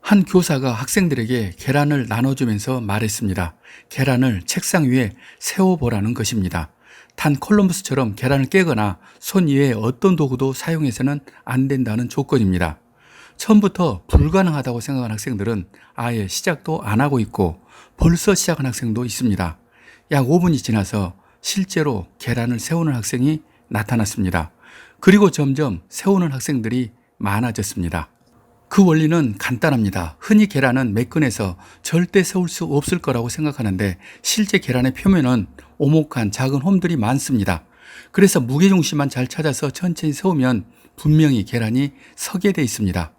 한 교사가 학생들에게 계란을 나눠주면서 말했습니다. 계란을 책상 위에 세워보라는 것입니다. 단 콜럼버스처럼 계란을 깨거나 손 이외에 어떤 도구도 사용해서는 안 된다는 조건입니다. 처음부터 불가능하다고 생각한 학생들은 아예 시작도 안 하고 있고 벌써 시작한 학생도 있습니다. 약 5분이 지나서 실제로 계란을 세우는 학생이 나타났습니다. 그리고 점점 세우는 학생들이 많아졌습니다. 그 원리는 간단합니다. 흔히 계란은 매끈해서 절대 세울 수 없을 거라고 생각하는데 실제 계란의 표면은 오목한 작은 홈들이 많습니다. 그래서 무게중심만 잘 찾아서 천천히 세우면 분명히 계란이 서게 돼 있습니다.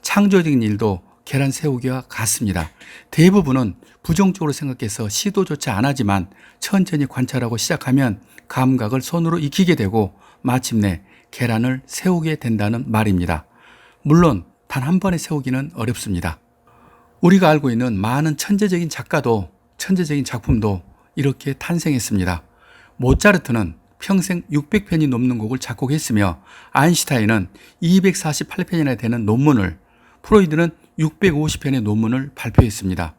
창조적인 일도 계란 세우기와 같습니다. 대부분은 부정적으로 생각해서 시도조차 안 하지만 천천히 관찰하고 시작하면 감각을 손으로 익히게 되고 마침내 계란을 세우게 된다는 말입니다. 물론 단 한 번에 세우기는 어렵습니다. 우리가 알고 있는 많은 천재적인 작가도 천재적인 작품도 이렇게 탄생했습니다. 모차르트는 평생 600편이 넘는 곡을 작곡했으며 아인슈타인은 248편이나 되는 논문을, 프로이드는 650편의 논문을 발표했습니다.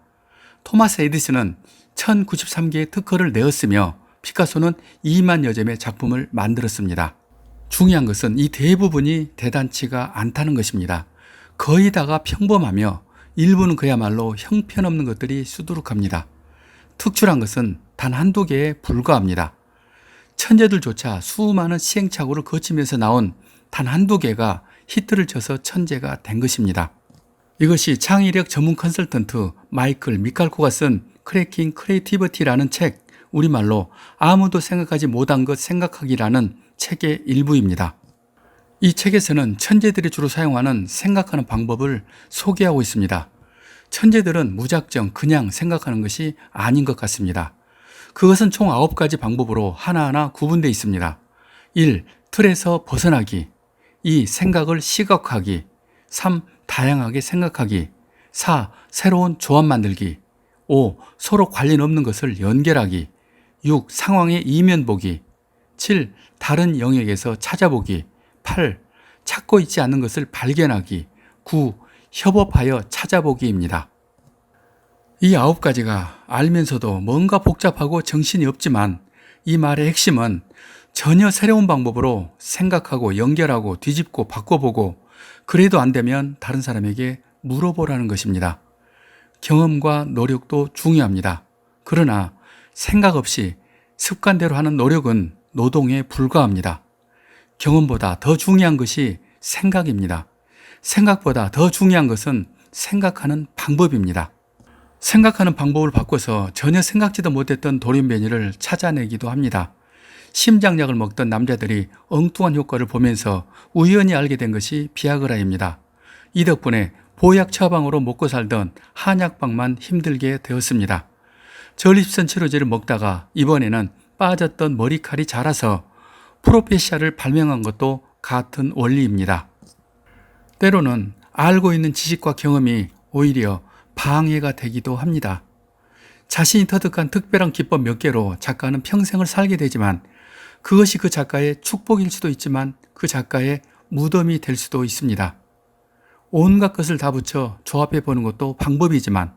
토마스 에디슨은 1093개의 특허를 내었으며 피카소는 2만여 점의 작품을 만들었습니다. 중요한 것은 이 대부분이 대단치가 않다는 것입니다. 거의 다가 평범하며 일부는 그야말로 형편없는 것들이 수두룩합니다. 특출한 것은 단 한두 개에 불과합니다. 천재들조차 수많은 시행착오를 거치면서 나온 단 한두 개가 히트를 쳐서 천재가 된 것입니다. 이것이 창의력 전문 컨설턴트 마이클 미칼코가 쓴 크래킹 크리에이티비티라는 책, 우리말로 아무도 생각하지 못한 것 생각하기라는 책의 일부입니다. 이 책에서는 천재들이 주로 사용하는 생각하는 방법을 소개하고 있습니다. 천재들은 무작정 그냥 생각하는 것이 아닌 것 같습니다. 그것은 총 9가지 방법으로 하나하나 구분되어 있습니다. 1. 틀에서 벗어나기. 2. 생각을 시각화하기. 3. 다양하게 생각하기. 4. 새로운 조합 만들기. 5. 서로 관련 없는 것을 연결하기. 6. 상황의 이면 보기. 7. 다른 영역에서 찾아보기. 8. 찾고 있지 않는 것을 발견하기. 9. 협업하여 찾아보기입니다. 이 9가지가 알면서도 뭔가 복잡하고 정신이 없지만 이 말의 핵심은 전혀 새로운 방법으로 생각하고 연결하고 뒤집고 바꿔보고 그래도 안 되면 다른 사람에게 물어보라는 것입니다. 경험과 노력도 중요합니다. 그러나 생각 없이 습관대로 하는 노력은 노동에 불과합니다. 경험보다 더 중요한 것이 생각입니다. 생각보다 더 중요한 것은 생각하는 방법입니다. 생각하는 방법을 바꿔서 전혀 생각지도 못했던 돌연변이를 찾아내기도 합니다. 심장약을 먹던 남자들이 엉뚱한 효과를 보면서 우연히 알게 된 것이 비아그라입니다. 이 덕분에 보약 처방으로 먹고 살던 한약방만 힘들게 되었습니다. 전립선 치료제를 먹다가 이번에는 빠졌던 머리칼이 자라서 프로페시아를 발명한 것도 같은 원리입니다. 때로는 알고 있는 지식과 경험이 오히려 방해가 되기도 합니다. 자신이 터득한 특별한 기법 몇 개로 작가는 평생을 살게 되지만 그것이 그 작가의 축복일 수도 있지만 그 작가의 무덤이 될 수도 있습니다. 온갖 것을 다 붙여 조합해 보는 것도 방법이지만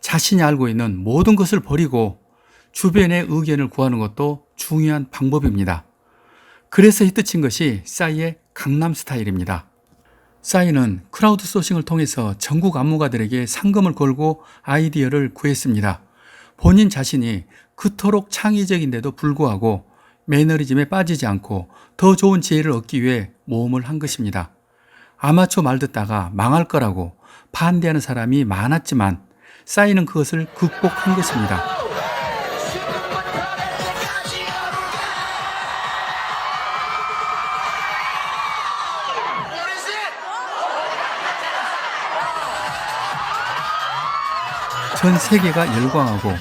자신이 알고 있는 모든 것을 버리고 주변의 의견을 구하는 것도 중요한 방법입니다. 그래서 히트친 것이 싸이의 강남 스타일입니다. 싸이는 크라우드 소싱을 통해서 전국 안무가들에게 상금을 걸고 아이디어를 구했습니다. 본인 자신이 그토록 창의적인데도 불구하고 매너리즘에 빠지지 않고 더 좋은 지혜를 얻기 위해 모험을 한 것입니다. 아마추어 말 듣다가 망할 거라고 반대하는 사람이 많았지만 싸이는 그것을 극복한 것입니다. 전 세계가 열광하고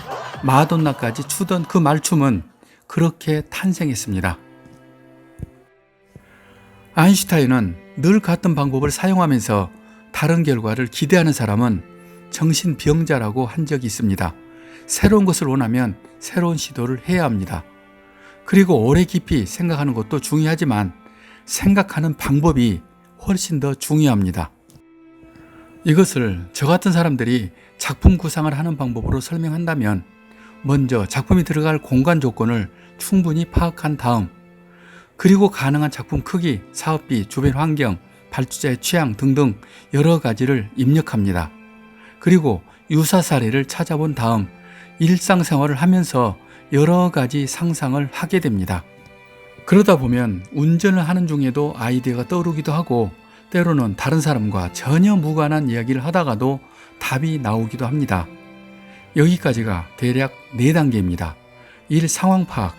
마돈나까지 추던 그 말춤은 그렇게 탄생했습니다. 아인슈타인은 늘 같은 방법을 사용하면서 다른 결과를 기대하는 사람은 정신병자라고 한 적이 있습니다. 새로운 것을 원하면 새로운 시도를 해야 합니다. 그리고 오래 깊이 생각하는 것도 중요하지만 생각하는 방법이 훨씬 더 중요합니다. 이것을 저 같은 사람들이 작품 구상을 하는 방법으로 설명한다면 먼저 작품이 들어갈 공간 조건을 충분히 파악한 다음, 그리고 가능한 작품 크기, 사업비, 주변 환경, 발주자의 취향 등등 여러 가지를 입력합니다. 그리고 유사 사례를 찾아본 다음 일상생활을 하면서 여러 가지 상상을 하게 됩니다. 그러다 보면 운전을 하는 중에도 아이디어가 떠오르기도 하고, 때로는 다른 사람과 전혀 무관한 이야기를 하다가도 답이 나오기도 합니다. 여기까지가 대략 4단계입니다. 1. 상황 파악,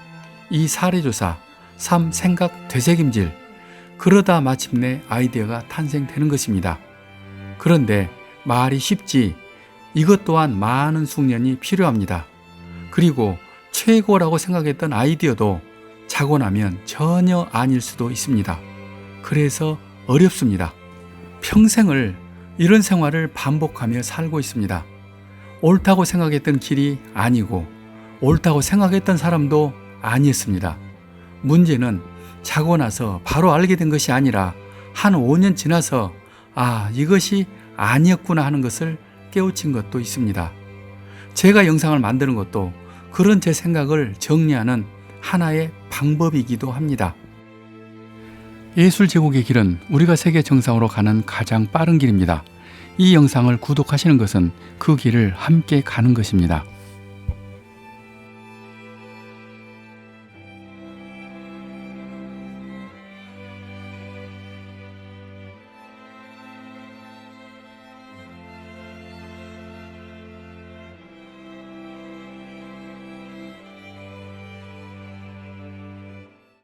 2. 사례 조사, 3. 생각 되새김질. 그러다 마침내 아이디어가 탄생되는 것입니다. 그런데 말이 쉽지 이것 또한 많은 숙련이 필요합니다. 그리고 최고라고 생각했던 아이디어도 자고 나면 전혀 아닐 수도 있습니다. 그래서 어렵습니다. 평생을 이런 생활을 반복하며 살고 있습니다. 옳다고 생각했던 길이 아니고 옳다고 생각했던 사람도 아니었습니다. 문제는 자고 나서 바로 알게 된 것이 아니라 한 5년 지나서 이것이 아니었구나 하는 것을 깨우친 것도 있습니다. 제가 영상을 만드는 것도 그런 제 생각을 정리하는 하나의 방법이기도 합니다. 예술 제국의 길은 우리가 세계 정상으로 가는 가장 빠른 길입니다. 이 영상을 구독하시는 것은 그 길을 함께 가는 것입니다.